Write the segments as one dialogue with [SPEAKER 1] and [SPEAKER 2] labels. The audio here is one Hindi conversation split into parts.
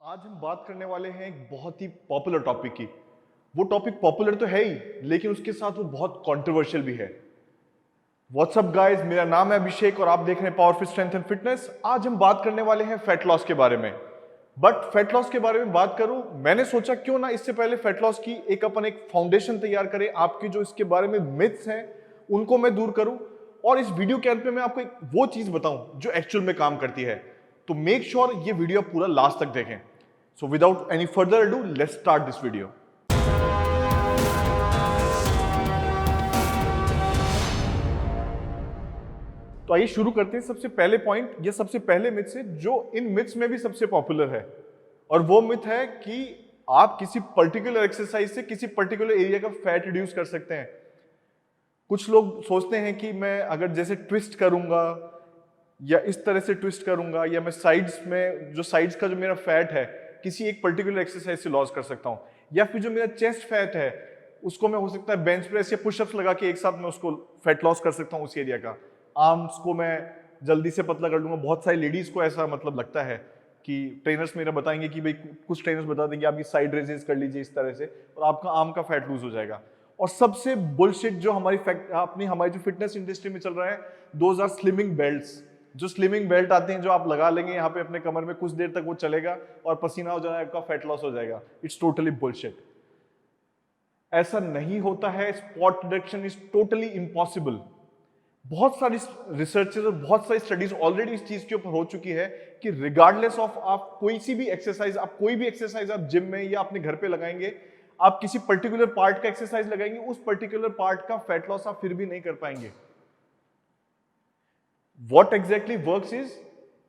[SPEAKER 1] आज हम बात करने वाले हैं एक बहुत ही पॉपुलर टॉपिक की। वो टॉपिक पॉपुलर तो है ही, लेकिन उसके साथ वो बहुत कंट्रोवर्शियल भी है। व्हाट्सअप गाइस, मेरा नाम है अभिषेक और आप देख रहे हैं पावरफुल स्ट्रेंथ एंड फिटनेस। आज हम बात करने वाले हैं फैट लॉस के बारे में। बट फैट लॉस के बारे में बात करूं, मैंने सोचा क्यों ना इससे पहले फैट लॉस की अपन एक फाउंडेशन तैयार करें। आपकी जो इसके बारे में मिथ्स हैं उनको मैं दूर करूं और इस वीडियो के अंत में मैं आपको एक वो चीज बताऊं जो एक्चुअल में काम करती है। तो मेक श्योर ये वीडियो पूरा लास्ट तक देखें। So without any further ado, let's start this video. तो आइए शुरू करते हैं सबसे पहले पॉइंट या सबसे पहले मिथ से, जो इन मिथ्स में भी सबसे पॉपुलर है। और वो मिथ है कि आप किसी पर्टिकुलर एक्सरसाइज से किसी पर्टिकुलर एरिया का फैट रिड्यूस कर सकते हैं। कुछ लोग सोचते हैं कि मैं अगर जैसे ट्विस्ट करूंगा या इस तरह से ट्विस्ट करूंगा या मैं साइड्स में जो साइड्स का जो मेरा फैट है किसी एक पर्टिकुलर एक्सरसाइज से लॉस कर सकता हूं, या फिर जो मेरा चेस्ट फैट है उसको मैं हो सकता है बेंच प्रेस या पुशअप्स लगा के एक साथ मैं उसको फैट लॉस कर सकता हूं उस एरिया का। आर्म्स को मैं जल्दी से पतला कर लूंगा। बहुत सारी लेडीज को ऐसा मतलब लगता है कि ट्रेनर्स मेरा बताएंगे कि भाई, कुछ ट्रेनर्स बता देंगे आप ये साइड रेजेस कर लीजिए इस तरह से और आपका आर्म का फैट लूज हो जाएगा। और सबसे बुलशिट जो हमारी जो फिटनेस इंडस्ट्री में चल रहा है, दोज आर स्लिमिंग बेल्ट्स। जो स्लिमिंग बेल्ट आते हैं जो आप लगा लेंगे यहाँ पे अपने कमर में, कुछ देर तक वो चलेगा और पसीना हो जाएगा, आपका फैट लॉस हो जाएगा। It's totally bullshit. ऐसा नहीं होता है। Spot reduction is totally impossible. बहुत सारी रिसर्चेस और बहुत सारी स्टडीज ऑलरेडी इस चीज के ऊपर हो चुकी है कि रिगार्डलेस ऑफ आप कोई भी एक्सरसाइज आप जिम में या अपने घर पे लगाएंगे, आप किसी पर्टिकुलर पार्ट का एक्सरसाइज लगाएंगे, उस पर्टिकुलर पार्ट का फैट लॉस आप फिर भी नहीं कर पाएंगे। What exactly works is,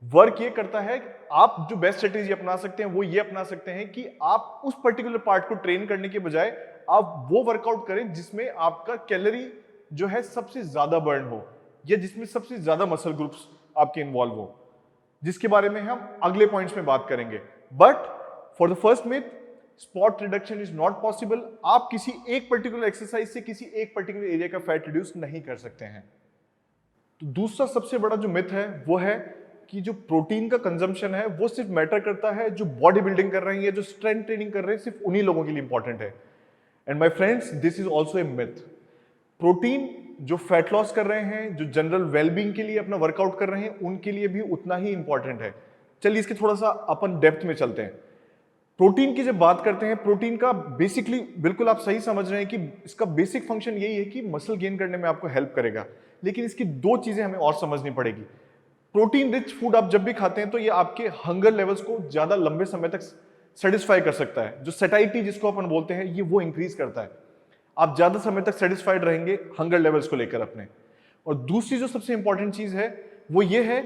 [SPEAKER 1] work ये करता है, आप जो बेस्ट स्ट्रेटेजी अपना सकते हैं वो ये अपना सकते हैं कि आप उस पर्टिकुलर पार्ट को ट्रेन करने के बजाय आप वो वर्कआउट करें जिसमें आपका कैलोरी जो है सबसे ज्यादा बर्न हो या जिसमें सबसे ज्यादा मसल ग्रुप्स आपके इन्वॉल्व हो, जिसके बारे में हम अगले पॉइंट्स में बात करेंगे। But for the first myth, spot reduction is not possible. आप किसी एक पर्टिकुलर एक्सरसाइज से किसी एक पर्टिकुलर एरिया का फैट रिड्यूस नहीं कर सकते हैं। तो दूसरा सबसे बड़ा जो मिथ है वो है कि जो प्रोटीन का कंजम्पशन है वो सिर्फ मैटर करता है जो बॉडी बिल्डिंग कर रहे हैं या जो स्ट्रेंथ ट्रेनिंग कर रहे हैं, सिर्फ उन्हीं लोगों के लिए इंपॉर्टेंट है। And my friends, this is also a myth. Protein जो फैट लॉस कर रहे हैं, जो जनरल वेलबींग के लिए अपना वर्कआउट कर रहे हैं, उनके लिए भी उतना ही इंपॉर्टेंट है। चलिए इसके थोड़ा सा अपन डेप्थ में चलते हैं। प्रोटीन की जब बात करते हैं, प्रोटीन का बेसिकली बिल्कुल आप सही समझ रहे हैं कि इसका बेसिक फंक्शन यही है कि मसल गेन करने में आपको हेल्प करेगा। लेकिन इसकी दो चीजें हमें और समझनी पड़ेगी। प्रोटीन रिच फूड आप जब भी खाते हैं तो ये आपके हंगर लेवल्स को ज्यादा लंबे समय तक सेटिस्फाई कर सकता है। जो सेटाइटी जिसको अपन बोलते हैं, ये वो इंक्रीज करता है। आप ज्यादा समय तक सेटिस्फाइड रहेंगे हंगर लेवल्स को लेकर अपने। और दूसरी जो सबसे इंपॉर्टेंट चीज है वो ये है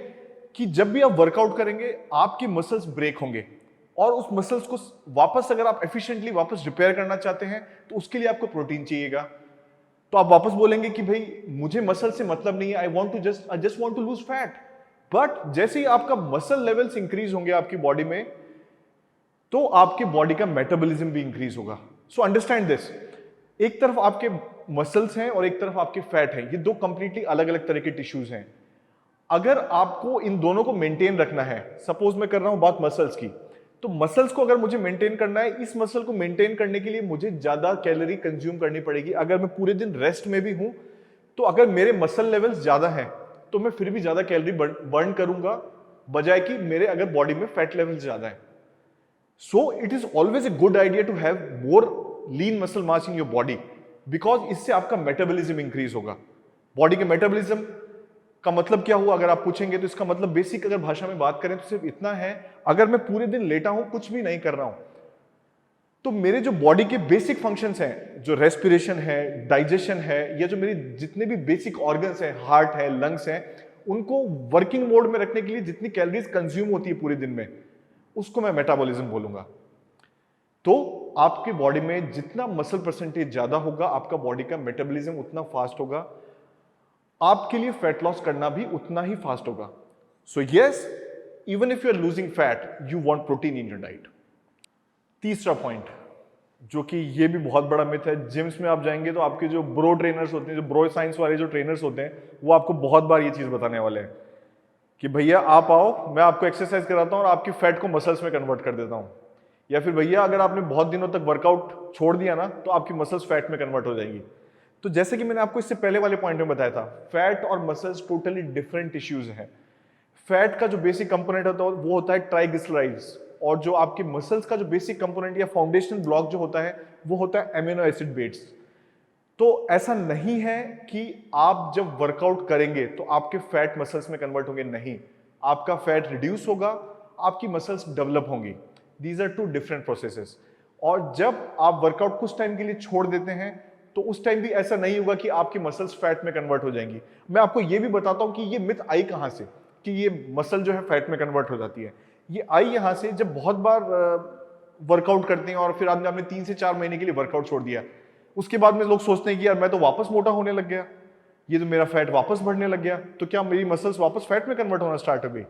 [SPEAKER 1] कि जब भी आप वर्कआउट करेंगे आपके मसल्स ब्रेक होंगे और उस मसल्स को वापस अगर आप एफिशिएंटली वापस रिपेयर करना चाहते हैं तो उसके लिए आपको प्रोटीन चाहिएगा। तो आप वापस बोलेंगे कि भाई मुझे मसल से मतलब नहीं है, I just want to lose fat. But जैसे ही आपका मसल लेवल्स इंक्रीज होंगे आपकी बॉडी में, तो आपके बॉडी का मेटाबॉलिज्म भी इंक्रीज होगा। So understand this. एक तरफ आपके मसल्स हैं और एक तरफ आपके फैट हैं। ये दो कंप्लीटली अलग अलग तरह के टिश्यूज हैं। अगर आपको इन दोनों को मेंटेन रखना है, सपोज मैं कर रहा हूं बात मसल्स की, तो मसल्स को अगर मुझे मेंटेन करना है, इस मसल को मेंटेन करने के लिए मुझे ज्यादा कैलोरी कंज्यूम करनी पड़ेगी। अगर मैं पूरे दिन रेस्ट में भी हूं तो अगर मेरे मसल लेवल्स ज्यादा हैं तो मैं फिर भी ज्यादा कैलोरी बर्न करूंगा, बजाय कि मेरे अगर बॉडी में फैट लेवल्स ज्यादा है। So it is always a good idea to have more lean muscle mass in your body, because इससे आपका मेटाबॉलिज्म इंक्रीज होगा। बॉडी के मेटाबॉलिज्म का मतलब क्या हुआ अगर आप पूछेंगे, तो इसका मतलब बेसिक अगर भाषा में बात करें तो सिर्फ इतना है, अगर मैं पूरे दिन लेटा हूं कुछ भी नहीं कर रहा हूं, तो मेरे जो बॉडी के बेसिक फंक्शंस हैं, जो रेस्पिरेशन है, डाइजेशन है, या जो मेरी जितने भी बेसिक ऑर्गन्स हैं, हार्ट है, लंग्स हैं, उनको वर्किंग मोड में रखने के लिए जितनी कैलोरीज कंज्यूम होती है पूरे दिन में, उसको मैं मेटाबॉलिज्म बोलूंगा। तो आपकी बॉडी में जितना मसल परसेंटेज ज्यादा होगा, आपका बॉडी का मेटाबॉलिज्म उतना फास्ट होगा, आपके लिए फैट लॉस करना भी उतना ही फास्ट होगा। So yes, even if you are losing fat, you want protein in your diet. तीसरा पॉइंट, जो कि ये भी बहुत बड़ा मिथ है, जिम्स में आप जाएंगे तो आपके जो ब्रो ट्रेनर्स होते हैं, जो ब्रो साइंस वाले जो ट्रेनर्स होते हैं, वो आपको बहुत बार ये चीज बताने वाले हैं कि भैया आप आओ, मैं आपको एक्सरसाइज कराता हूँ और आपकी फैट को मसल्स में कन्वर्ट कर देता हूँ। या फिर भैया अगर आपने बहुत दिनों तक वर्कआउट छोड़ दिया ना तो आपकी मसल्स फैट में कन्वर्ट हो जाएंगी। तो जैसे कि मैंने आपको इससे पहले वाले पॉइंट में बताया था, फैट और मसल्स टोटली डिफरेंट टिश्यूज हैं। फैट का जो बेसिक कंपोनेंट होता है वो होता है ट्राइग्लिसराइड्स, और जो आपके मसल्स का जो बेसिक कंपोनेंट या फाउंडेशनल ब्लॉक जो होता है वो होता है एमिनो एसिड बेस। तो ऐसा नहीं है कि आप जब वर्कआउट करेंगे तो आपके फैट मसल्स में कन्वर्ट होंगे, नहीं, आपका फैट रिड्यूस होगा, आपकी मसल्स डेवलप होंगी। These are two different processes. और जब आप वर्कआउट कुछ टाइम के लिए छोड़ देते हैं तो उस टाइम भी ऐसा नहीं होगा कि आपकी मसल्स फैट में कन्वर्ट हो जाएंगी। मैं आपको ये भी बताता हूं कि ये मिथ आई कहां से कि ये मसल जो है फैट में कन्वर्ट हो जाती है। ये आई यहां से जब बहुत बार वर्कआउट करते हैं और फिर आपने 3 से 4 महीने के लिए वर्कआउट छोड़ दिया, उसके बाद में लोग सोचते हैं कि यार मैं तो वापस मोटा होने लग गया, ये तो मेरा फैट वापस बढ़ने लग गया, तो क्या मेरी मसल्स वापस फैट में कन्वर्ट होना स्टार्ट हो गई?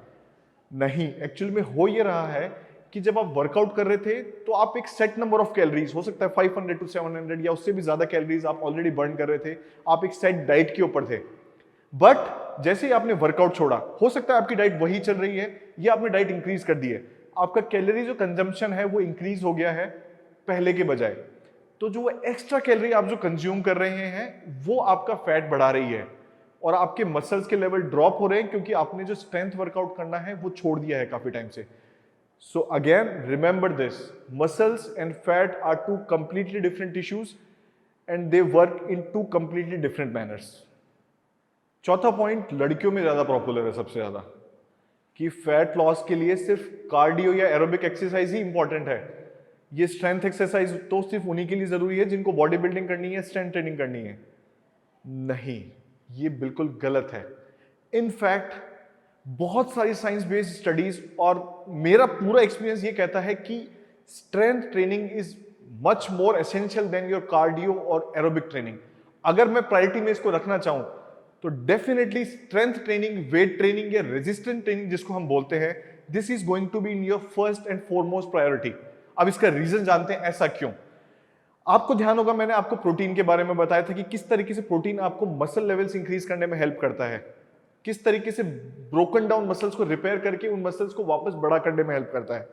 [SPEAKER 1] नहीं, एक्चुअली में हो ये रहा है कि जब आप वर्कआउट कर रहे थे तो आप एक सेट नंबर ऑफ कैलोरीज, हो सकता है 500 to 700 या उससे भी ज्यादा कैलोरीज आप ऑलरेडी बर्न कर रहे थे, आप एक सेट डाइट के ऊपर थे। बट जैसे ही आपने वर्कआउट छोड़ा, हो सकता है आपकी डाइट वही चल रही है या आपने डाइट इंक्रीज कर दी है, आपका कैलोरी जो कंजम्पशन है वो इंक्रीज हो गया है पहले के बजाय, तो जो एक्स्ट्रा कैलोरी आप जो कंज्यूम कर रहे हैं वो आपका फैट बढ़ा रही है और आपके मसल्स के लेवल ड्रॉप हो रहे हैं क्योंकि आपने जो स्ट्रेंथ वर्कआउट करना है वो छोड़ दिया है काफी टाइम से। So again, remember this, muscles and fat are two completely different tissues and they work in two completely different manners. चौथा पॉइंट लड़कियों में ज्यादा पॉपुलर है सबसे ज्यादा, कि फैट लॉस के लिए सिर्फ कार्डियो या एरोबिक एक्सरसाइज ही इंपॉर्टेंट है। ये स्ट्रेंथ एक्सरसाइज तो सिर्फ उन्हीं के लिए जरूरी है जिनको बॉडी बिल्डिंग करनी है, स्ट्रेंथ ट्रेनिंग करनी है। नहीं, ये बिल्कुल गलत है। इनफैक्ट बहुत सारी साइंस बेस्ड स्टडीज और मेरा पूरा एक्सपीरियंस ये कहता है कि strength training is much more essential than your cardio और एरोबिक ट्रेनिंग। अगर मैं प्रायोरिटी में इसको रखना चाहूं तो definitely strength training, weight training या रेजिस्टेंट ट्रेनिंग जिसको हम बोलते हैं, this is going to be in your first and foremost priority. अब इसका रीजन जानते हैं ऐसा क्यों। आपको ध्यान होगा मैंने आपको प्रोटीन के बारे में बताया था कि किस तरीके से प्रोटीन आपको मसल लेवल्स इंक्रीज करने में हेल्प करता है, किस तरीके से ब्रोकन डाउन मसल्स को रिपेयर करके उन मसल्स को वापस बड़ा करने में हेल्प करता है।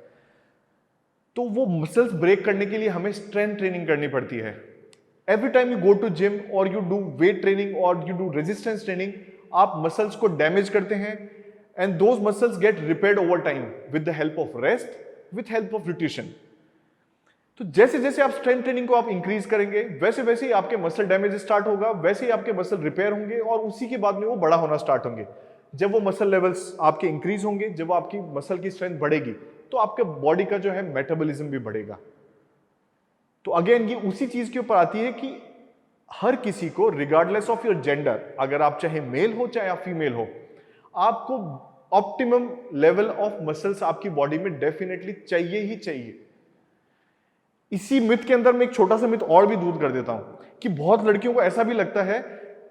[SPEAKER 1] तो वो मसल्स ब्रेक करने के लिए हमें स्ट्रेंथ ट्रेनिंग करनी पड़ती है। Every time you go to gym और यू डू वेट ट्रेनिंग और यू डू रेजिस्टेंस ट्रेनिंग, आप मसल्स को डैमेज करते हैं and those muscles get repaired over time with the help of rest, with help of nutrition. तो जैसे जैसे आप स्ट्रेंथ ट्रेनिंग को आप इंक्रीज करेंगे वैसे वैसे ही आपके मसल डैमेज स्टार्ट होगा, वैसे ही आपके मसल रिपेयर होंगे और उसी के बाद में वो बड़ा होना स्टार्ट होंगे। जब वो मसल लेवल्स आपके इंक्रीज होंगे, जब आपकी मसल की स्ट्रेंथ बढ़ेगी तो आपके बॉडी का जो है मेटाबॉलिज्म भी बढ़ेगा। तो अगेन ये उसी चीज के ऊपर आती है कि हर किसी को रिगार्डलेस ऑफ योर जेंडर, अगर आप चाहे मेल हो चाहे आप फीमेल हो, आपको ऑप्टिमम लेवल ऑफ मसल्स आपकी बॉडी में डेफिनेटली चाहिए ही चाहिए। इसी मिथ के अंदर मैं एक छोटा सा मिथ और भी दूर कर देता हूं कि बहुत लड़कियों को ऐसा भी लगता है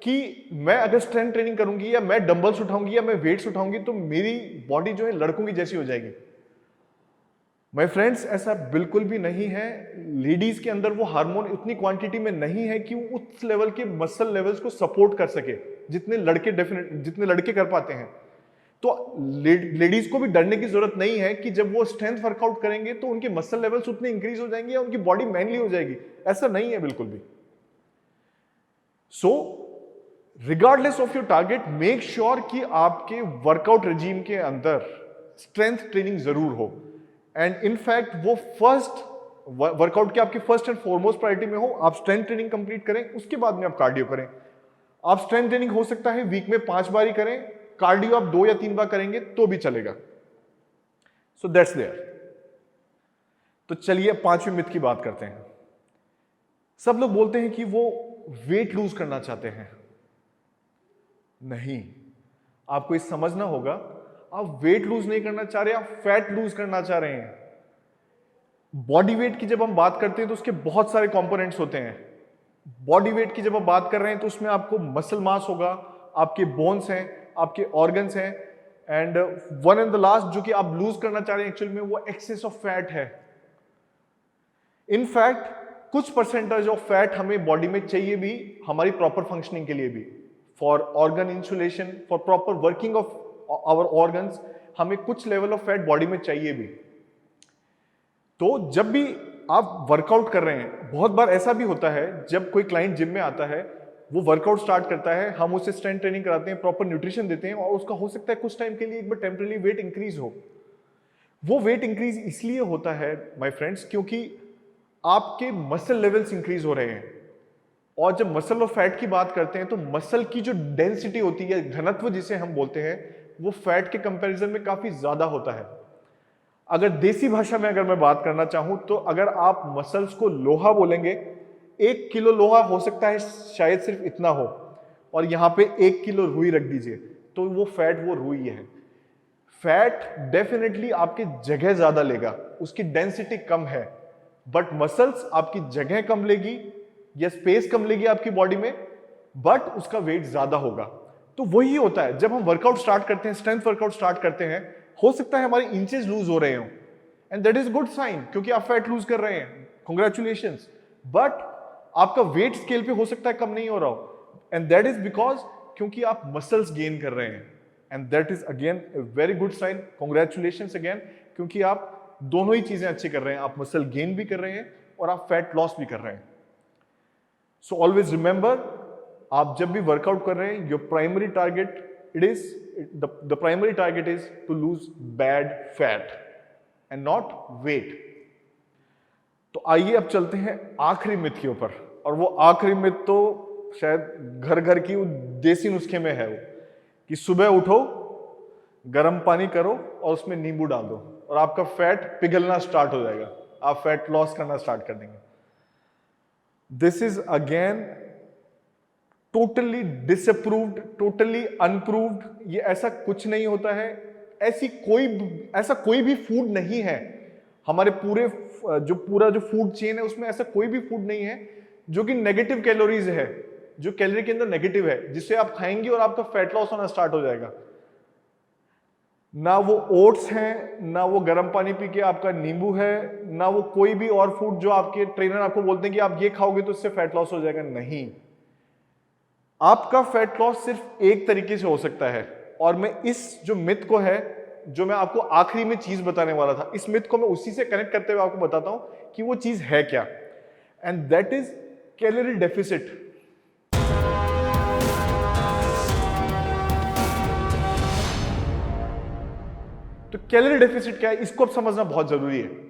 [SPEAKER 1] कि मैं अगर स्ट्रेंथ ट्रेनिंग करूंगी या मैं डंबल्स उठाऊंगी या मैं वेट्स उठाऊंगी तो मेरी बॉडी जो है लड़कों की जैसी हो जाएगी। माय फ्रेंड्स, ऐसा बिल्कुल भी नहीं है। लेडीज के अंदर वो हार्मोन उतनी क्वांटिटी में नहीं है कि वो उस लेवल के मसल लेवल्स को सपोर्ट कर सके जितने लड़के कर पाते हैं। तो लेडीज को भी डरने की जरूरत नहीं है कि जब वो स्ट्रेंथ वर्कआउट करेंगे तो उनके मसल लेवल्स उतने इंक्रीज हो जाएंगे या उनकी बॉडी मैनली हो जाएगी, ऐसा नहीं है बिल्कुल भी। So regardless of your target, make sure कि आपके वर्कआउट रेजीम के अंदर स्ट्रेंथ ट्रेनिंग जरूर हो एंड इनफैक्ट वो फर्स्ट वर्कआउट के आपकी फर्स्ट एंड फॉरमोस्ट प्रायोरिटी में हो। आप स्ट्रेंथ ट्रेनिंग कंप्लीट करें, उसके बाद में आप कार्डियो करें। आप स्ट्रेंथ ट्रेनिंग हो सकता है वीक में 5 बार ही करें, कार्डियो आप 2 या 3 बार करेंगे तो भी चलेगा। So that's there. तो चलिए 5वें मिथ की बात करते हैं। सब लोग बोलते हैं कि वो वेट लूज करना चाहते हैं। नहीं, आपको ये समझना होगा, आप वेट लूज नहीं करना चाह रहे, आप फैट लूज करना चाह रहे हैं। बॉडी वेट की जब हम बात करते हैं तो उसके बहुत सारे कंपोनेंट्स होते हैं। बॉडी वेट की जब आप बात कर रहे हैं तो उसमें आपको मसल मास होगा, आपके बोन्स हैं, आपके ऑर्गन्स हैं, and one and the last जो कि आप लूज करना चाह रहे हैं एक्चुअल में वो एक्सेस ऑफ फैट है। इनफैक्ट कुछ परसेंटेज ऑफ फैट हमें बॉडी में चाहिए भी हमारी प्रॉपर फंक्शनिंग के लिए भी, for organ insulation, for proper working of our organs, हमें कुछ लेवल ऑफ फैट बॉडी में चाहिए भी। तो जब भी आप वर्कआउट कर रहे हैं, बहुत बार ऐसा भी होता है जब कोई क्लाइंट जिम में आता है, वो वर्कआउट स्टार्ट करता है, हम उसे स्ट्रेंथ ट्रेनिंग कराते हैं, प्रॉपर न्यूट्रिशन देते हैं, और उसका हो सकता है कुछ टाइम के लिए एक बार टेम्पररी वेट इंक्रीज हो। वो वेट इंक्रीज इसलिए होता है माय फ्रेंड्स क्योंकि आपके मसल लेवल्स इंक्रीज हो रहे हैं। और जब मसल और फैट की बात करते हैं तो मसल की जो डेंसिटी होती है, घनत्व जिसे हम बोलते हैं, वो फैट के कंपैरिजन में काफी ज्यादा होता है। अगर देसी भाषा में अगर मैं बात करना चाहूं तो अगर आप मसल्स को लोहा बोलेंगे, 1 किलो लोहा हो सकता है शायद सिर्फ इतना हो, और यहां पे 1 किलो रुई रख दीजिए तो वो फैट वो रुई है। फैट डेफिनेटली आपकी जगह ज्यादा लेगा, उसकी डेंसिटी कम है, बट मसल्स आपकी जगह कम लेगी या स्पेस कम लेगी आपकी बॉडी में, बट उसका वेट ज्यादा होगा। तो वही होता है जब हम वर्कआउट स्टार्ट करते हैं, स्ट्रेंथ वर्कआउट स्टार्ट करते हैं, हो सकता है हमारे इंचेस लूज हो रहे हो, and that is good sign क्योंकि आप फैट लूज कर रहे हैं, कांग्रेचुलेशंस। बट आपका वेट स्केल पे हो सकता है कम नहीं हो रहा हो, एंड दैट इज बिकॉज क्योंकि आप मसल्स गेन कर रहे हैं, and that is again a very good sign, congratulations again, क्योंकि आप दोनों ही चीजें अच्छी कर रहे हैं, आप मसल गेन भी कर रहे हैं और आप फैट लॉस भी कर रहे हैं। सो ऑलवेज रिमेंबर, आप जब भी वर्कआउट कर रहे हैं, your primary target the primary target is to lose bad fat and not weight। तो आइए अब चलते हैं आखिरी मिथ के ऊपर, और वो आखिरी मिथ तो शायद घर घर की देसी नुस्खे में है वो, कि सुबह उठो, गर्म पानी करो और उसमें नींबू डाल दो और आपका फैट पिघलना स्टार्ट हो जाएगा, आप फैट लॉस करना स्टार्ट कर देंगे। This is again totally disapproved, totally unproved. ये ऐसा कुछ नहीं होता है, ऐसा कोई भी फूड नहीं है हमारे पूरा जो फूड चेन है उसमें ऐसा कोई भी फूड नहीं है जो कि नेगेटिव कैलोरीज है, जो कैलोरी के अंदर नेगेटिव है, जिससे आप खाएंगे और आपका फैट लॉस होना स्टार्ट हो जाएगा। ना वो ओट्स हैं, ना वो गर्म पानी पी के आपका नींबू है, ना वो कोई भी और फूड जो आपके ट्रेनर आपको बोलते हैं कि आप ये खाओगे तो इससे फैट लॉस हो जाएगा। नहीं, आपका फैट लॉस सिर्फ एक तरीके से हो सकता है, और मैं इस जो मिथ को है, जो मैं आपको आखिरी में चीज बताने वाला था, इस मिथ को मैं उसी से कनेक्ट करते हुए आपको बताता हूं कि वो चीज है क्या, and that is calorie deficit. तो कैलोरी डेफिसिट क्या है, इसको अब समझना बहुत जरूरी है।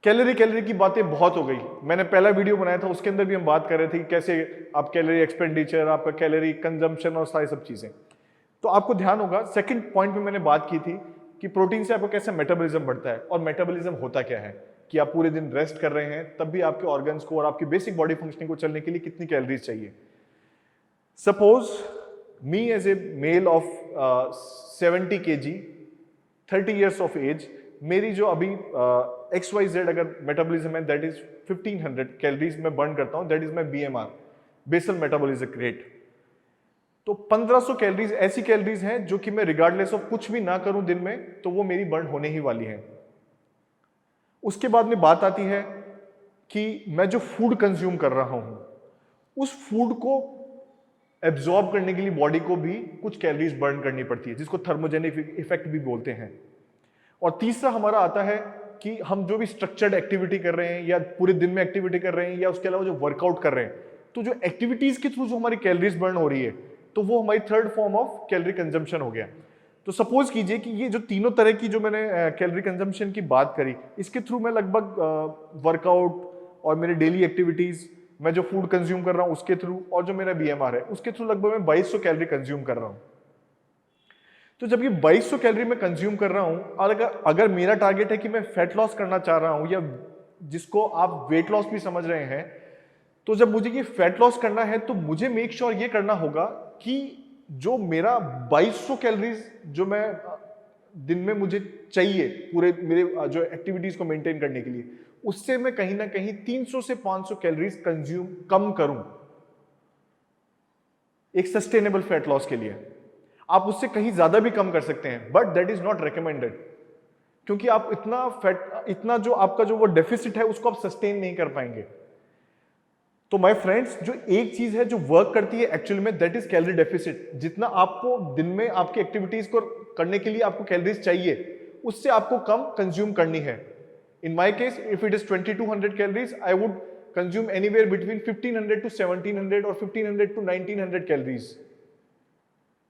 [SPEAKER 1] कैलोरी की बातें बहुत हो गई, मैंने पहला वीडियो बनाया था उसके अंदर भी हम बात कर रहे थे कि कैसे आप कैलोरी एक्सपेंडिचर, आपका कैलोरी कंजम्पशन और सारी सब चीजें। तो आपको ध्यान होगा सेकंड पॉइंट पे मैंने बात की थी कि प्रोटीन से आपको कैसे मेटाबॉलिज्म बढ़ता है, और मेटाबॉलिज्म होता क्या है कि आप पूरे दिन रेस्ट कर रहे हैं तब भी आपके ऑर्गन्स को और आपकी बेसिक बॉडी फंक्शनिंग को चलने के लिए कितनी कैलोरीज चाहिए। Suppose me as a male of 70 kg, 30 years of age, मेरी जो अभी XYZ अगर मेटाबॉलिज्म है दैट इज 1500 कैलोरीज मैं बर्न करता हूं, that is my BMR, basal metabolism rate. तो 1500 कैलोरीज ऐसी कैलोरीज हैं जो कि मैं रिगार्डलेस ऑफ कुछ भी ना करूं दिन में तो वो मेरी बर्न होने ही वाली है। उसके बाद में बात आती है कि मैं जो फूड कंज्यूम कर रहा हूं उस फूड को एब्जॉर्ब करने के लिए बॉडी को भी कुछ कैलोरीज बर्न करनी पड़ती है, जिसको थर्मोजेनिक इफेक्ट भी बोलते हैं। और तीसरा हमारा आता है कि हम जो भी स्ट्रक्चर्ड एक्टिविटी कर रहे हैं या पूरे दिन में एक्टिविटी कर रहे हैं या उसके अलावा जो वर्कआउट कर रहे हैं, तो जो एक्टिविटीज के थ्रू जो हमारी कैलोरीज बर्न हो रही है तो वो हमारी third form of calorie consumption हो गया। तो सपोज कीजिए कि ये जो तीनों तरह की जो मैंने कैलोरी कंजम्पशन की बात करी, इसके थ्रू मैं लगभग वर्कआउट और मेरे डेली एक्टिविटीज, मैं जो फूड कंज्यूम कर रहा हूं उसके थ्रू, और जो मेरा BMR है उसके थ्रू लगभग मैं 2200 कैलोरी कंज्यूम कर रहा हूं। तो जब ये 2200 कैलोरी मैं कंज्यूम कर रहा हूं, और अगर मेरा टारगेट है कि मैं फैट लॉस करना चाह रहा हूं, या जिसको आप वेट लॉस भी समझ रहे हैं, तो जब मुझे ये फैट लॉस करना है तो मुझे मेक श्योर ये करना होगा कि जो मेरा 2200 कैलोरीज जो मैं दिन में मुझे चाहिए पूरे मेरे जो एक्टिविटीज को मेंटेन करने के लिए, उससे मैं कहीं ना कहीं 300 से 500 कैलोरीज कंज्यूम कम करूं एक सस्टेनेबल फैट लॉस के लिए। आप उससे कहीं ज्यादा भी कम कर सकते हैं, but that is not recommended, क्योंकि आप इतना जो आपका जो वो डेफिसिट है उसको आप सस्टेन नहीं कर पाएंगे। तो माय फ्रेंड्स, जो एक चीज है जो वर्क करती है एक्चुअली में, दैट इज कैलोरी डेफिसिट। जितना आपको दिन में आपकी एक्टिविटीज को करने के लिए आपको कैलोरीज चाहिए, उससे आपको कम कंज्यूम करनी है। In my case, if it is 2200 calories, I would consume anywhere between 1500 to 1700 और 1500 to 1900 calories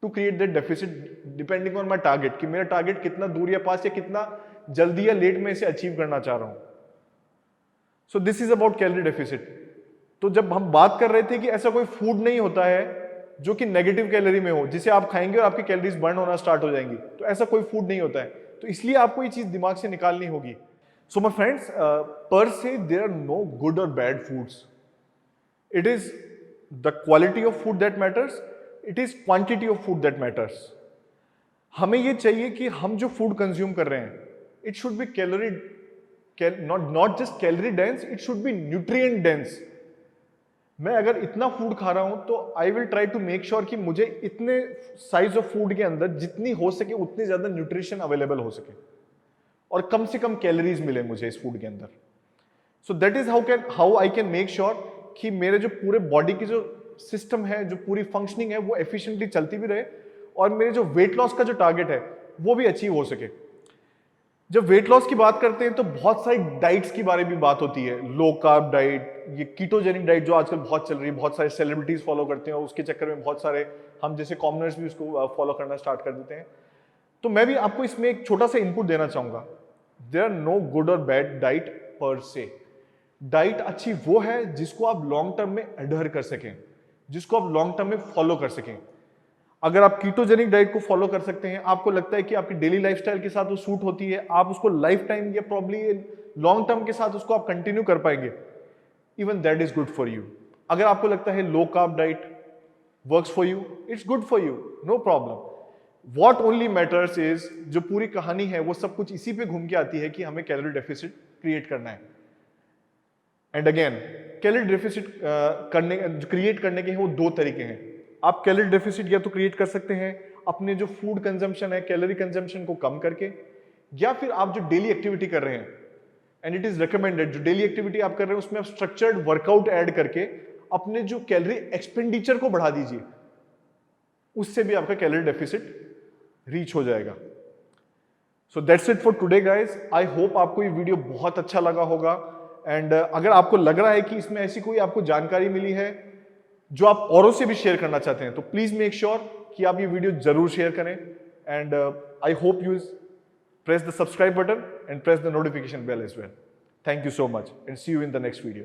[SPEAKER 1] to create that deficit, depending on my target, कि मेरा टारगेट कितना दूर या पास या कितना जल्दी या लेट में इसे अचीव करना चाह रहा हूं। So this is about calorie deficit. तो जब हम बात कर रहे थे कि ऐसा कोई फूड नहीं होता है जो कि नेगेटिव कैलोरी में हो, जिसे आप खाएंगे और आपकी कैलोरीज बर्न होना स्टार्ट हो जाएंगी, तो ऐसा कोई फूड नहीं होता है। तो इसलिए आपको ये चीज दिमाग से निकालनी होगी। सो माय फ्रेंड्स, पर से देयर आर नो गुड और bad foods. It is the quality of food that matters, it is quantity of food that matters. हमें ये चाहिए कि हम जो फूड कंज्यूम कर रहे हैं, it should be calorie, not just calorie dense, it should be nutrient dense. मैं अगर इतना फूड खा रहा हूं तो I will try to make sure कि मुझे इतने साइज ऑफ फूड के अंदर जितनी हो सके उतनी ज्यादा न्यूट्रिशन अवेलेबल हो सके और कम से कम कैलोरीज मिले मुझे इस फूड के अंदर। So that is how I can make sure कि मेरे जो पूरे बॉडी की जो सिस्टम है, जो पूरी फंक्शनिंग है, वो एफिशिएंटली चलती भी रहे और मेरे जो वेट लॉस का जो टारगेट है वो भी अचीव हो सके। जब वेट लॉस की बात करते हैं तो बहुत सारी डाइट्स के बारे में बात होती है। लो कार्ब डाइट, ये कीटोजेनिक डाइट जो आजकल बहुत चल रही है, बहुत सारे सेलिब्रिटीज फॉलो करते हैं और उसके चक्कर में बहुत सारे हम जैसे कॉमनर्स भी उसको फॉलो करना स्टार्ट कर देते हैं। तो मैं भी आपको इसमें एक छोटा सा इनपुट देना चाहूंगा। देयर आर नो गुड और बैड डाइट पर से। डाइट अच्छी वो है जिसको आप लॉन्ग टर्म में एडहर कर सकें, जिसको आप लॉन्ग टर्म में फॉलो कर सकें। अगर आप कीटोजेनिक डाइट को फॉलो कर सकते हैं, आपको लगता है कि आपकी डेली लाइफस्टाइल के साथ वो सूट होती है, आप उसको लाइफ टाइम या प्रॉब्ली लॉन्ग टर्म के साथ उसको आप कंटिन्यू कर पाएंगे, even that is good for you. अगर आपको लगता है low carb diet works for you, it's good for you, no problem. What only matters is, जो पूरी कहानी है वो सब कुछ इसी पे घूम के आती है कि हमें कैलोरी डेफिसिट क्रिएट करना है। And again, calorie deficit create करने के हैं वो दो तरीके हैं। आप कैलोरी डेफिसिट या तो क्रिएट कर सकते हैं अपने जो फूड कंजम्पशन है, कैलोरी कंजम्पशन को कम करके, या फिर आप जो डेली एक्टिविटी कर रहे हैं, एंड इट इज रिकमेंडेड, जो डेली एक्टिविटी आप कर रहे हैं उसमें आप स्ट्रक्चर्ड वर्कआउट ऐड करके अपने जो कैलोरी एक्सपेंडिचर को बढ़ा दीजिए, उससे भी आपका कैलोरी डेफिसिट रीच हो जाएगा। So that's it for today guys. I hope आपको ये वीडियो बहुत अच्छा लगा होगा। एंड अगर आपको लग रहा है कि इसमें ऐसी कोई आपको जानकारी मिली है जो आप औरों से भी शेयर करना चाहते हैं, तो प्लीज मेक श्योर कि आप ये वीडियो जरूर शेयर करें। And I hope you press the subscribe button and press the notification bell as well. Thank you so much and see you in the next video.